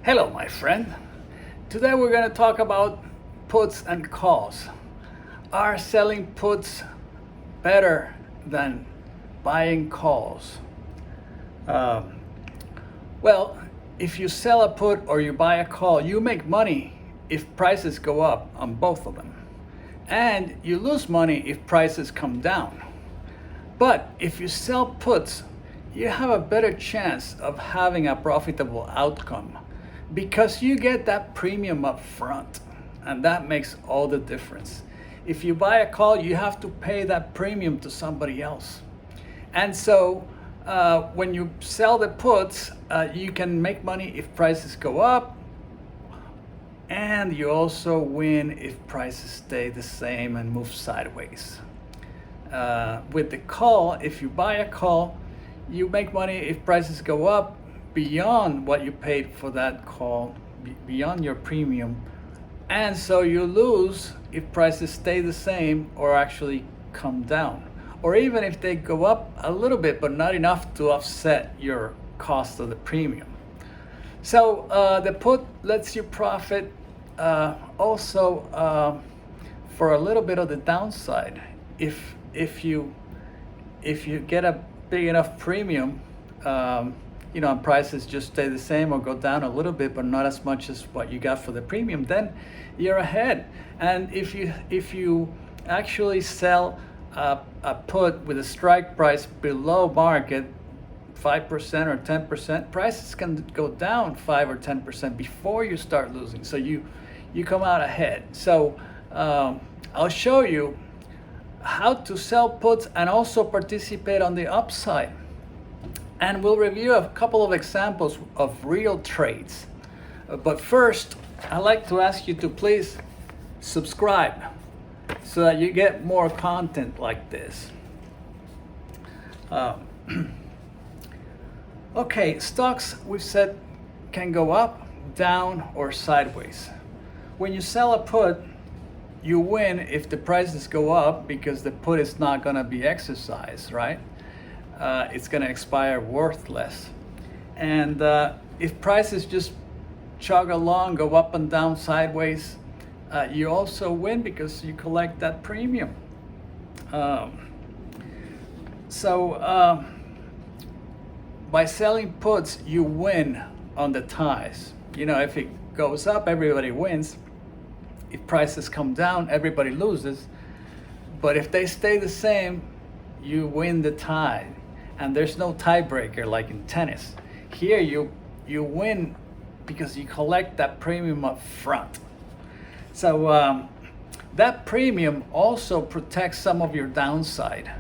Hello, my friend. Today we're going to talk about puts and calls. Are selling puts better than buying calls? Um, well, if you sell a put or you buy a call, you make money if prices go up on both of them. And you lose money if prices come down. But if you sell puts, you have a better chance of having a profitable outcome because you get that premium up front, and that makes all the difference. If you buy a call, you have to pay that premium to somebody else. And so when you sell the puts, you can make money if prices go up, and you also win if prices stay the same and move sideways. With the call, if you buy a call, you make money if prices go up beyond what you paid for that call, beyond your premium. And so you lose if prices stay the same or actually come down. Or even if they go up a little bit, but not enough to offset your cost of the premium. So the put lets you profit also for a little bit of the downside. If you get a big enough premium, and prices just stay the same or go down a little bit, but not as much as what you got for the premium, then you're ahead. And if you actually sell a put with a strike price below market, 5% or 10%, prices can go down 5 or 10% before you start losing. So you come out ahead. So I'll show you how to sell puts and also participate on the upside. And we'll review a couple of examples of real trades. But first, I'd like to ask you to please subscribe so that you get more content like this. Okay, stocks, we've said, can go up, down, or sideways. When you sell a put, you win if the prices go up because the put is not going to be exercised, right? It's going to expire worthless. And if prices just chug along, go up and down, sideways, you also win because you collect that premium. So by selling puts, you win on the ties. If it goes up, everybody wins. If prices come down, everybody loses. But if they stay the same, you win the tie. And there's no tiebreaker like in tennis. Here you win because you collect that premium up front. So that premium also protects some of your downside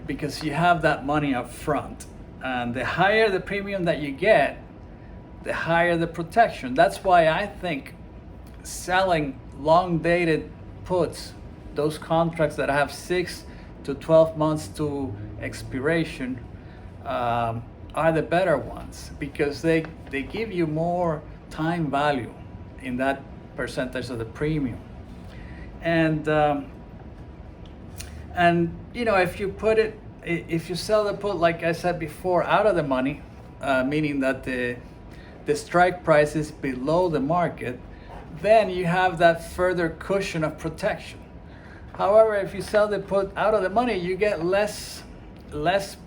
because you have that money up front. And the higher the premium that you get, the higher the protection. That's why I think selling long-dated puts, those contracts that have 6 to 12 months to expiration, are the better ones because they give you more time value in that percentage of the premium. And if you sell the put, like I said before, out of the money, meaning that the strike price is below the market, then you have that further cushion of protection. However, if you sell the put out of the money, you get less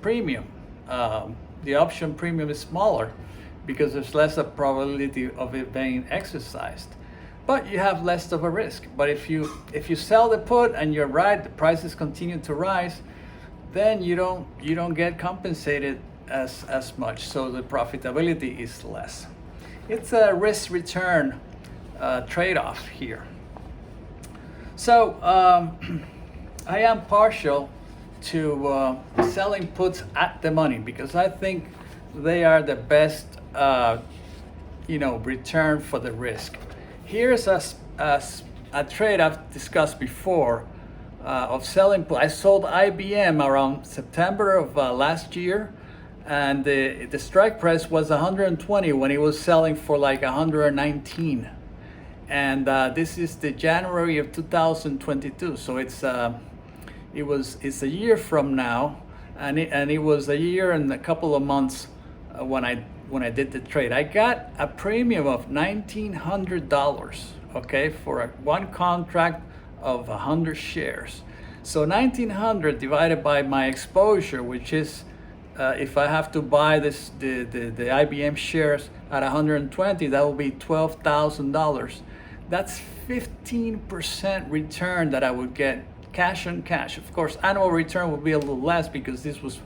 premium. The option premium is smaller because there's less a probability of it being exercised, but you have less of a risk. But if you sell the put and you're right, the prices continue to rise, then you don't get compensated as much, so the profitability is less. It's a risk return trade-off here. So I am partial to selling puts at the money because I think they are the best return for the risk. Here's a trade I've discussed before of selling put. I sold IBM around September of last year, and the strike price was 120 when it was selling for like 119. And this is the January of 2022, so it's a year from now, and it was a year and a couple of months when when I did the trade. I got a premium of $1,900, okay, for one contract of 100 shares. So 1,900 divided by my exposure, which is if I have to buy the IBM shares at 120, that will be $12,000. That's 15% return that I would get cash on cash. Of course, annual return will be a little less because this was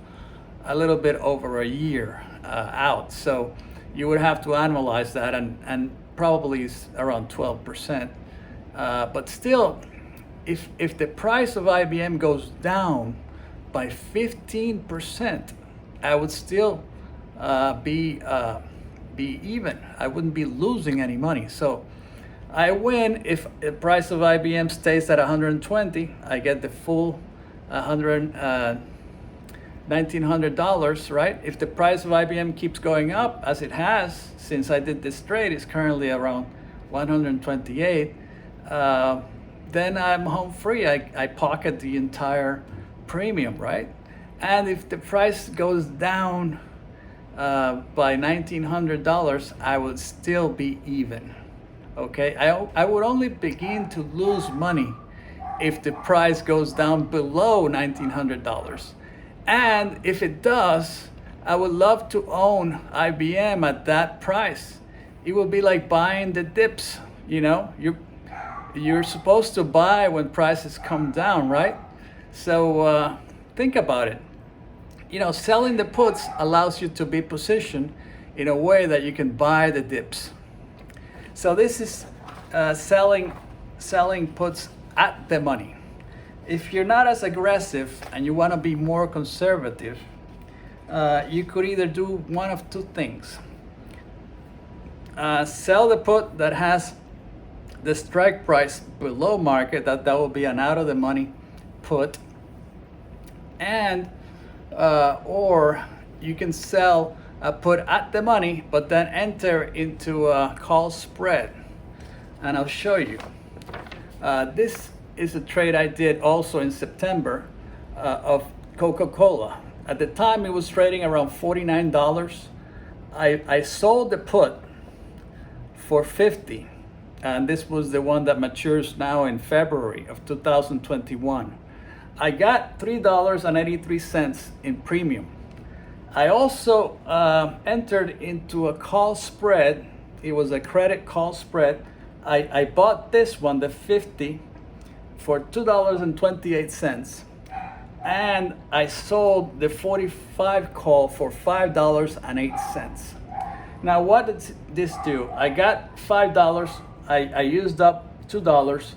a little bit over a year out. So you would have to analyze that, and probably it's around 12%. But still, if the price of IBM goes down by 15%, I would still be even. I wouldn't be losing any money. So I win if the price of IBM stays at 120. I get the full $1,900, right? If the price of IBM keeps going up, as it has since I did this trade, it's currently around 128. Then I'm home free. I pocket the entire premium, right? And if the price goes down by $1,900, I would still be even. Okay, I would only begin to lose money if the price goes down below $1,900. And if it does, I would love to own IBM at that price. It would be like buying the dips, you know? You're supposed to buy when prices come down, right? So think about it. You know, selling the puts allows you to be positioned in a way that you can buy the dips. So this is selling puts at the money. If you're not as aggressive and you want to be more conservative, you could either do one of two things. Sell the put that has the strike price below market, that will be an out of the money put, and or you can sell a put at the money but then enter into a call spread, and I'll show you. This is a trade I did also in September of Coca-Cola. At the time it was trading around $49. I sold the put for $50, and this was the one that matures now in February of 2021. I got $3.83 in premium. I also entered into a call spread. It was a credit call spread. I bought this one, the 50, for $2.28, and I sold the 45 call for $5.08. Now what did this do? I got $5. I used up $2.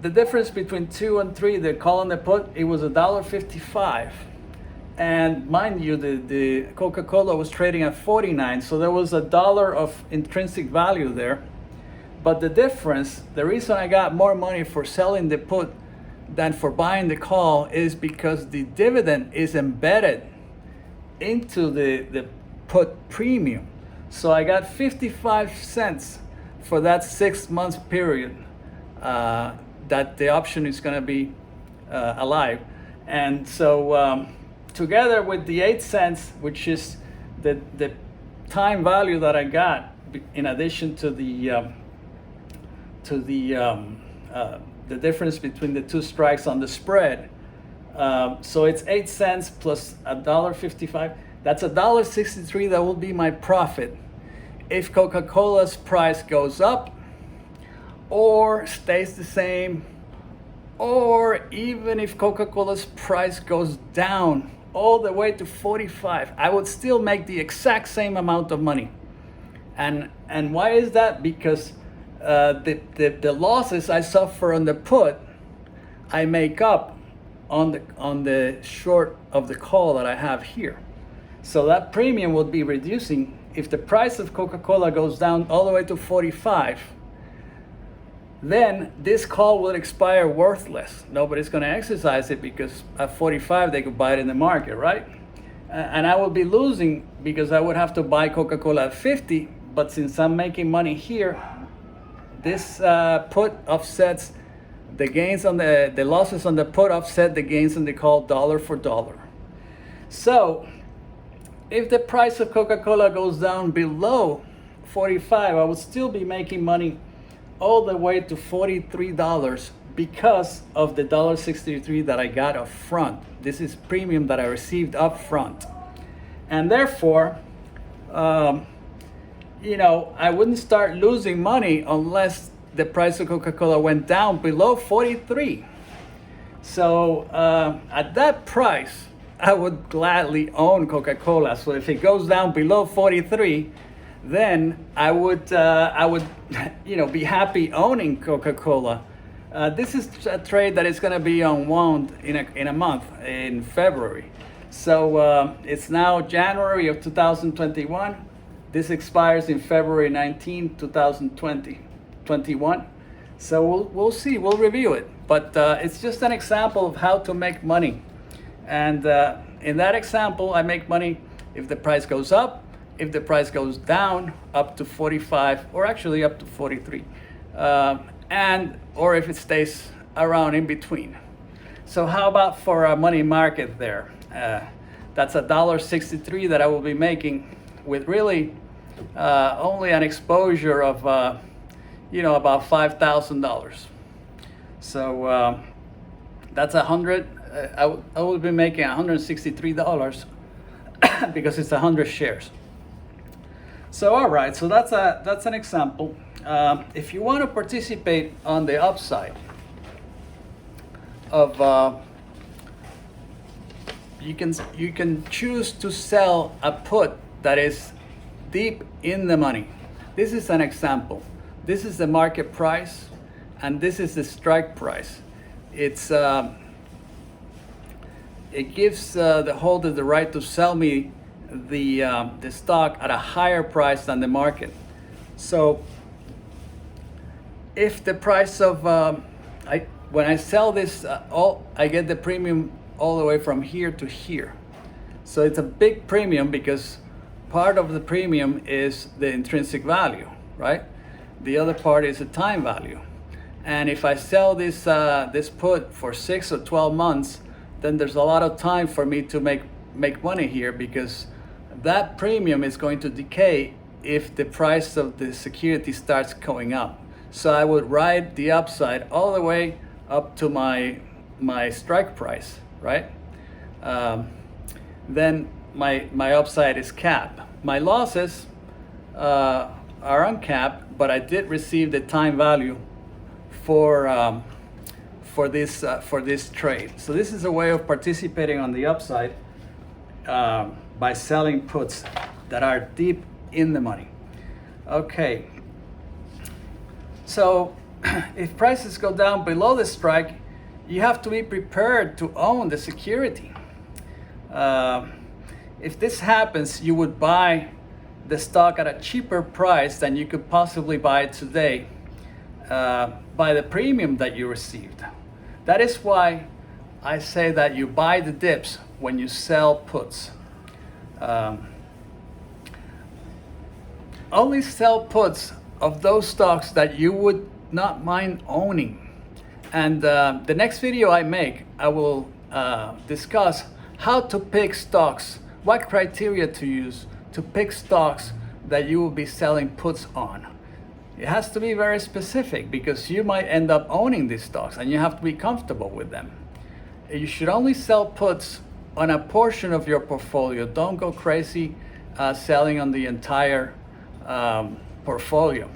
The difference between 2 and 3, the call and the put, it was $1.55. And mind you, the Coca-Cola was trading at 49, so there was $1 of intrinsic value there. But the difference, the reason I got more money for selling the put than for buying the call is because the dividend is embedded into the put premium. So I got 55 cents for that 6 month period that the option is going to be alive. And so together with the 8 cents, which is the time value that I got in addition to the difference between the two strikes on the spread. So it's 8 cents plus $1.55. That's $1.63. That will be my profit if Coca-Cola's price goes up or stays the same, or even if Coca-Cola's price goes down all the way to 45, I would still make the exact same amount of money. And why is that? Because the losses I suffer on the put, I make up on the short of the call that I have here. So that premium will be reducing. If the price of Coca-Cola goes down all the way to 45, then this call will expire worthless. Nobody's going to exercise it because at 45 they could buy it in the market, right? And I will be losing because I would have to buy Coca-Cola at 50, but since I'm making money here, this put offsets the gains on the losses on the put offset the gains on the call dollar for dollar. So if the price of Coca-Cola goes down below 45, I would still be making money all the way to $43 because of the $1.63 that I got up front. This is premium that I received up front. And therefore, you know, I wouldn't start losing money unless the price of Coca-Cola went down below 43. So at that price, I would gladly own Coca-Cola. So if it goes down below 43, then I would, you know, be happy owning Coca-Cola. This is a trade that is going to be unwound in a month, in February. So it's now January of 2021. This expires in February 19, 2021. So we'll see, we'll review it. But it's just an example of how to make money. And in that example, I make money if the price goes up, if the price goes down up to 45, or actually up to 43, or if it stays around in between. So how about for a money market there? That's $1.63 that I will be making with really only an exposure of, you know, about $5,000. So that's 100. I will be making $163 because it's 100 shares. So all right, so that's an example. If you want to participate on the upside of, you can choose to sell a put that is deep in the money. This is an example. This is the market price, and this is the strike price. It gives the holder the right to sell me the stock at a higher price than the market. So if the price of when I sell this, I get the premium all the way from here to here. So it's a big premium because part of the premium is the intrinsic value, right? The other part is the time value. And if I sell this this put for 6 or 12 months, then there's a lot of time for me to make money here, because that premium is going to decay if the price of the security starts going up. So I would ride the upside all the way up to my strike price, right? Then my upside is capped. My losses are uncapped, but I did receive the time value for this trade. So this is a way of participating on the upside by selling puts that are deep in the money. Okay. So if prices go down below the strike, you have to be prepared to own the security. If this happens, you would buy the stock at a cheaper price than you could possibly buy it today by the premium that you received. That is why I say that you buy the dips when you sell puts. Only sell puts of those stocks that you would not mind owning. And the next video I make, I will discuss how to pick stocks, what criteria to use to pick stocks that you will be selling puts on. It has to be very specific because you might end up owning these stocks and you have to be comfortable with them. You should only sell puts on a portion of your portfolio. Don't go crazy selling on the entire portfolio.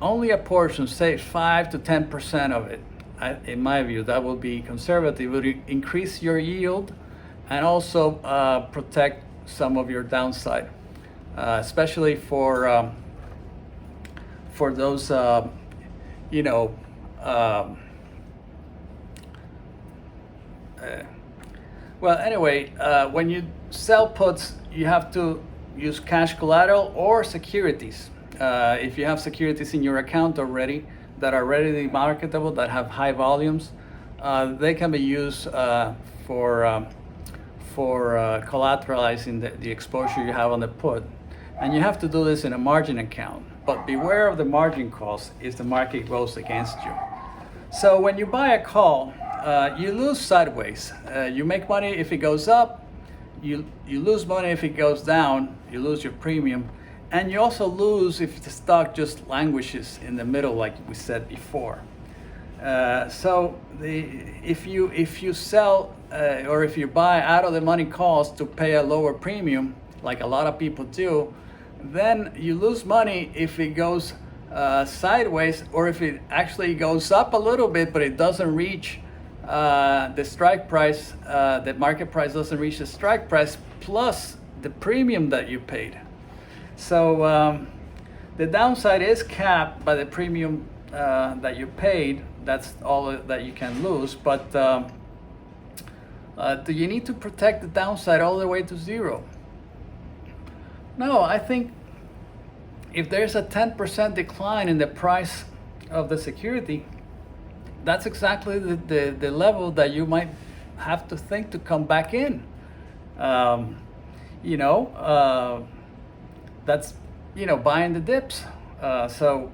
Only a portion, say 5 to 10% of it. In my view, that will be conservative. It will increase your yield and also protect some of your downside, especially for those, you know, well, anyway, when you sell puts, you have to use cash collateral or securities. If you have securities in your account already that are readily marketable, that have high volumes, they can be used for collateralizing the exposure you have on the put. And you have to do this in a margin account. But beware of the margin calls if the market goes against you. So when you buy a call, you lose sideways. You make money if it goes up, you lose money if it goes down, you lose your premium, and you also lose if the stock just languishes in the middle, like we said before. So if you sell or if you buy out of the money calls to pay a lower premium, like a lot of people do, then you lose money if it goes sideways, or if it actually goes up a little bit but it doesn't reach the strike price, the market price doesn't reach the strike price plus the premium that you paid. So the downside is capped by the premium that you paid. That's all that you can lose. But do you need to protect the downside all the way to zero? No, I think if there's a 10% decline in the price of the security, that's exactly the level that you might have to think to come back in. That's buying the dips. So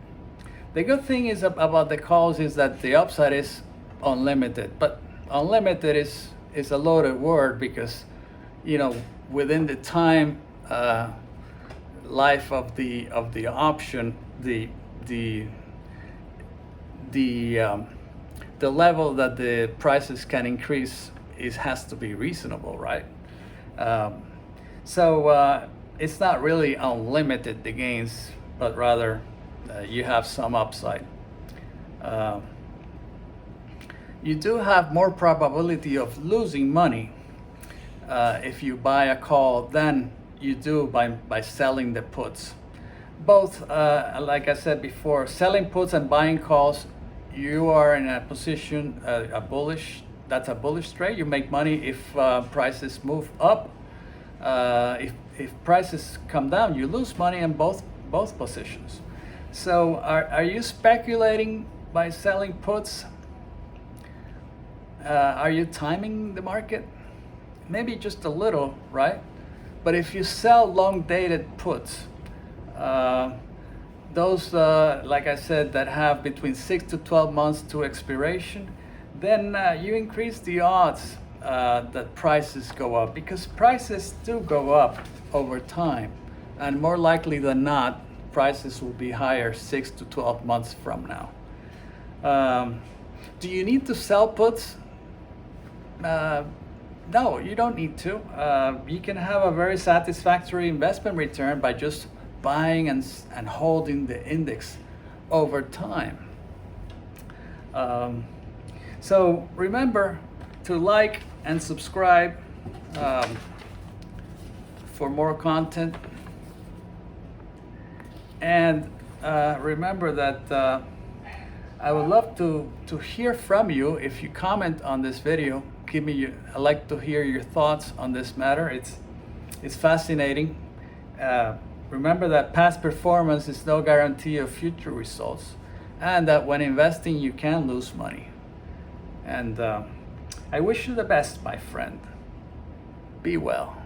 the good thing is about the calls is that the upside is unlimited, but unlimited is a loaded word because within the time life of the option, the level that the prices can increase has to be reasonable, right? So it's not really unlimited, the gains, but rather you have some upside. You do have more probability of losing money if you buy a call than you do by selling the puts. Both, like I said before, selling puts and buying calls, you are in a position, that's a bullish trade. You make money if prices move up. If prices come down, you lose money in both positions. So are you speculating by selling puts? Are you timing the market? Maybe just a little, right? But if you sell long dated puts, those, like I said, that have between 6 to 12 months to expiration, then you increase the odds that prices go up, because prices do go up over time, and more likely than not, prices will be higher 6 to 12 months from now. Do you need to sell puts? No, you don't need to. You can have a very satisfactory investment return by just buying and holding the index over time. So remember to like and subscribe for more content. And remember that I would love to hear from you. If you comment on this video, I'd like to hear your thoughts on this matter. It's fascinating. Remember that past performance is no guarantee of future results, and that when investing you can lose money. And I wish you the best, my friend. Be well.